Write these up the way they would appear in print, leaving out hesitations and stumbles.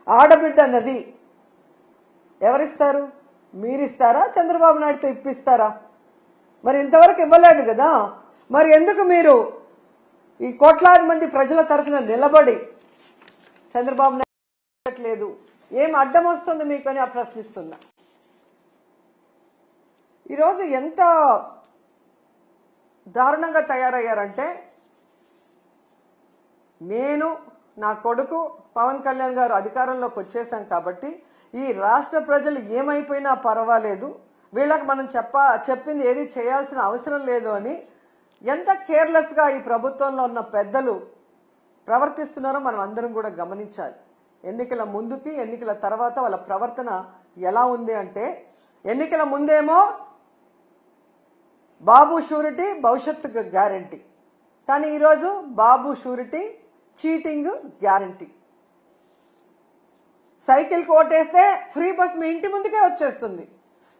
ఆడబిడ్డ నది ఎవరిస్తారు? మీరిస్తారా? చంద్రబాబు నాయుడుతో ఇప్పిస్తారా? మరి ఇంతవరకు ఇవ్వలేదు కదా. మరి ఎందుకు మీరు ఈ కోట్లాది మంది ప్రజల తరఫున నిలబడి చంద్రబాబు నాయుడు లేదు? ఏం అడ్డం వస్తుంది మీకు అని ప్రశ్నిస్తున్నా. ఈరోజు ఎంత దారుణంగా తయారయ్యారంటే, నేను నా కొడుకు పవన్ కళ్యాణ్ గారు అధికారంలోకి వచ్చేసాం కాబట్టి ఈ రాష్ట్ర ప్రజలు ఏమైపోయినా పర్వాలేదు, వీళ్ళకి మనం చెప్పింది ఏది చేయాల్సిన అవసరం లేదు అని ఎంత కేర్లెస్ గా ఈ ప్రభుత్వంలో ఉన్న పెద్దలు ప్రవర్తిస్తున్నారో మనం అందరం కూడా గమనించాలి. ఎన్నికల ముందుకి ఎన్నికల తర్వాత వాళ్ళ ప్రవర్తన ఎలా ఉంది అంటే, ఎన్నికల ముందేమో బాబు షూరిటీ భవిష్యత్తుకు గ్యారంటీ, కానీ ఈరోజు Babu surety cheating guarantee. Cycle కోటేస్తే ఫ్రీ బస్ మీ ఇంటి ముందుకే వచ్చేస్తుంది.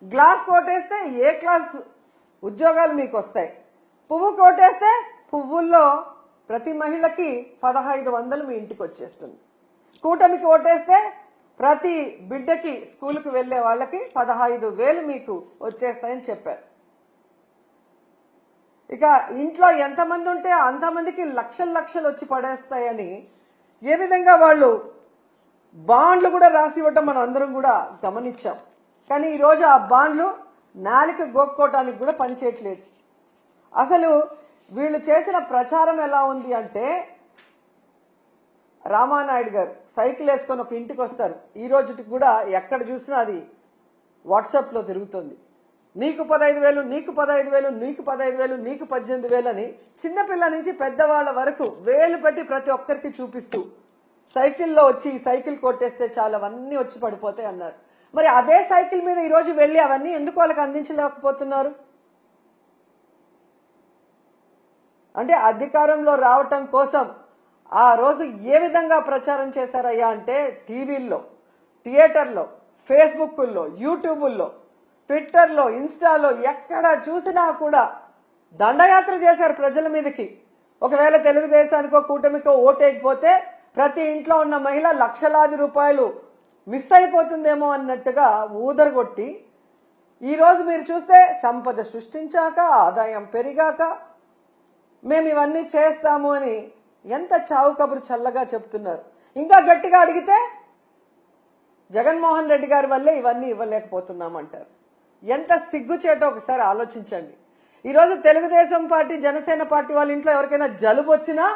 గ్లాస్ కోటేస్తే ఏ క్లాస్ ఉద్యోగాలు మీకు వస్తాయి. పువ్వు కోటేస్తే పువ్వుల్లో ప్రతి మహిళకి 1500 మీ ఇంటికి వచ్చేస్తుంది. కూటమికి ఓటేస్తే ప్రతి బిడ్డకి స్కూల్కి వెళ్లే వాళ్ళకి 15,000 మీకు వచ్చేస్తాయని చెప్పారు. ఇక ఇంట్లో ఎంతమంది ఉంటే అంతమందికి లక్షలు వచ్చి పడేస్తాయని ఏ విధంగా వాళ్ళు బాండ్లు కూడా రాసి ఇవ్వటం మనం అందరం కూడా గమనించాం. కానీ ఈరోజు ఆ బాండ్లు నాలిక గోక్కోవటానికి కూడా పనిచేయట్లేదు. అసలు వీళ్ళు చేసిన ప్రచారం ఎలా ఉంది అంటే, రామానాయుడు గారు సైకిల్ వేసుకొని ఒక ఇంటికి వస్తారు. ఈ రోజుకి కూడా ఎక్కడ చూసినా అది వాట్సాప్ లో తిరుగుతుంది. నీకు 15,000, నీకు 15,000, నీకు 15,000, నీకు 18,000 అని చిన్నపిల్ల నుంచి పెద్దవాళ్ల వరకు వేలు పెట్టి ప్రతి ఒక్కరికి చూపిస్తూ సైకిల్లో వచ్చి సైకిల్ కొట్టేస్తే చాలా అవన్నీ వచ్చి పడిపోతాయి అన్నారు. మరి అదే సైకిల్ మీద ఈ రోజు వెళ్లి అవన్నీ ఎందుకు వాళ్ళకి అందించలేకపోతున్నారు? అంటే అధికారంలో రావటం కోసం ఆ రోజు ఏ విధంగా ప్రచారం చేశారయ్యా అంటే, టీవీల్లో, థియేటర్లో, ఫేస్బుక్లో, యూట్యూబుల్లో, ట్విట్టర్లో, ఇన్స్టాలో ఎక్కడ చూసినా కూడా దండయాత్ర చేశారు ప్రజల మీదకి. ఒకవేళ తెలుగుదేశానికో కూటమికో ఓటేయకపోతే ప్రతి ఇంట్లో ఉన్న మహిళ లక్షలాది రూపాయలు మిస్ అయిపోతుందేమో అన్నట్టుగా ఊదరగొట్టి, ఈరోజు మీరు చూస్తే సంపద సృష్టించాక, ఆదాయం పెరిగాక మేము ఇవన్నీ చేస్తాము అని ఎంత చావు కబురు చల్లగా చెప్తున్నారు. ఇంకా గట్టిగా అడిగితే జగన్మోహన్ రెడ్డి గారి వల్లే ఇవన్నీ ఇవ్వలేకపోతున్నామంటారు. ఎంత సిగ్గుచేటో ఒకసారి ఆలోచించండి. ఈరోజు తెలుగుదేశం పార్టీ, జనసేన పార్టీ వాళ్ళ ఇంట్లో ఎవరికైనా జలుబు వచ్చినా,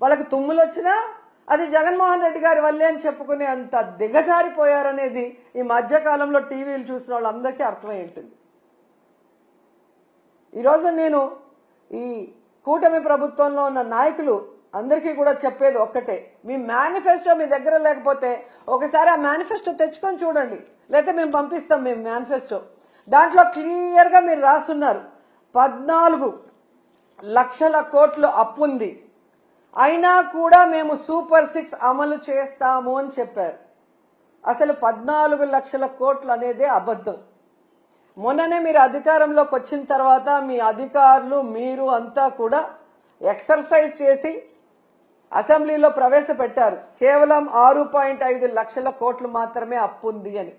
వాళ్ళకి తుమ్ములు వచ్చినా అది జగన్మోహన్ రెడ్డి గారి వల్లే అని చెప్పుకునే అంత దిగజారిపోయారనేది ఈ మధ్యకాలంలో టీవీలు చూసిన వాళ్ళందరికీ అర్థమై ఉంటుంది. ఈరోజు నేను ఈ కూటమి ప్రభుత్వంలో ఉన్న నాయకులు అందరికీ కూడా చెప్పేది ఒక్కటే, మీ మేనిఫెస్టో మీ దగ్గర లేకపోతే ఒకసారి ఆ మేనిఫెస్టో తెచ్చుకొని చూడండి, లేకపోతే మేము పంపిస్తాం మేము మేనిఫెస్టో. దాంట్లో క్లియర్ గా మీరు రాస్తున్నారు 14 లక్షల కోట్లు అప్పుంది, అయినా కూడా మేము సూపర్ 6 అమలు చేస్తాము అని చెప్పారు. అసలు 14 లక్షల కోట్లు అనేదే అబద్ధం. మొన్ననే మీరు అధికారంలోకి వచ్చిన తర్వాత మీ అధికారులు మీరు అంతా కూడా ఎక్సర్సైజ్ చేసి అసెంబ్లీలో ప్రవేశపెట్టారు, కేవలం 6.5 లక్షల కోట్లు మాత్రమే అప్పుంది అని.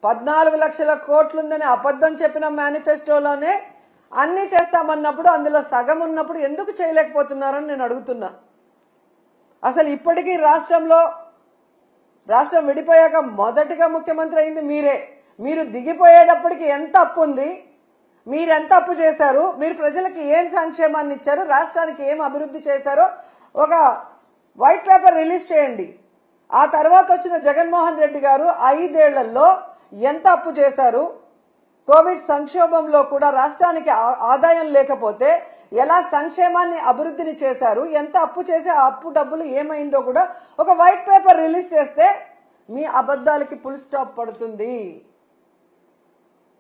14 లక్షల కోట్లుందని అబద్ధం చెప్పిన మేనిఫెస్టోలోనే అన్ని చేస్తామన్నప్పుడు అందులో సగం ఉన్నప్పుడు ఎందుకు చేయలేకపోతున్నారని నేను అడుగుతున్నా. అసలు ఇప్పటికీ రాష్ట్రం విడిపోయాక మొదటిగా ముఖ్యమంత్రి అయింది మీరే. మీరు దిగిపోయేటప్పటికి ఎంత అప్పు ఉంది, మీరెంత అప్పు చేశారు, మీరు ప్రజలకు ఏం సంక్షేమాన్ని ఇచ్చారు, రాష్ట్రానికి ఏం అభివృద్ధి చేశారో ఒక వైట్ పేపర్ రిలీజ్ చేయండి. ఆ తర్వాత వచ్చిన జగన్మోహన్ రెడ్డి గారు 5 ఏళ్లలో ఎంత అప్పు చేశారు, కోవిడ్ సంక్షోభంలో కూడా రాష్ట్రానికి ఆదాయం లేకపోతే ఎలా సంక్షేమాన్ని అభివృద్ధిని చేశారు, ఎంత అప్పు చేసి ఆ అప్పు డబ్బులు ఏమైందో కూడా ఒక వైట్ పేపర్ రిలీజ్ చేస్తే మీ అబద్ధాలకి ఫుల్ స్టాప్ పడుతుంది.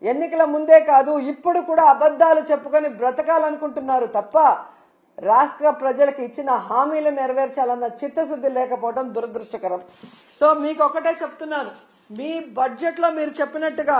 ఎన్నికల ముందే కాదు, ఇప్పుడు కూడా అబద్ధాలు చెప్పుకొని బ్రతకాలనుకుంటున్నారు తప్ప రాష్ట్ర ప్రజలకు ఇచ్చిన హామీలు నెరవేర్చాలన్న చిత్తశుద్ధి లేకపోవడం దురదృష్టకరం. సో మీకు ఒకటే చెప్తున్నాను, మీ బడ్జెట్ లో మీరు చెప్పినట్టుగా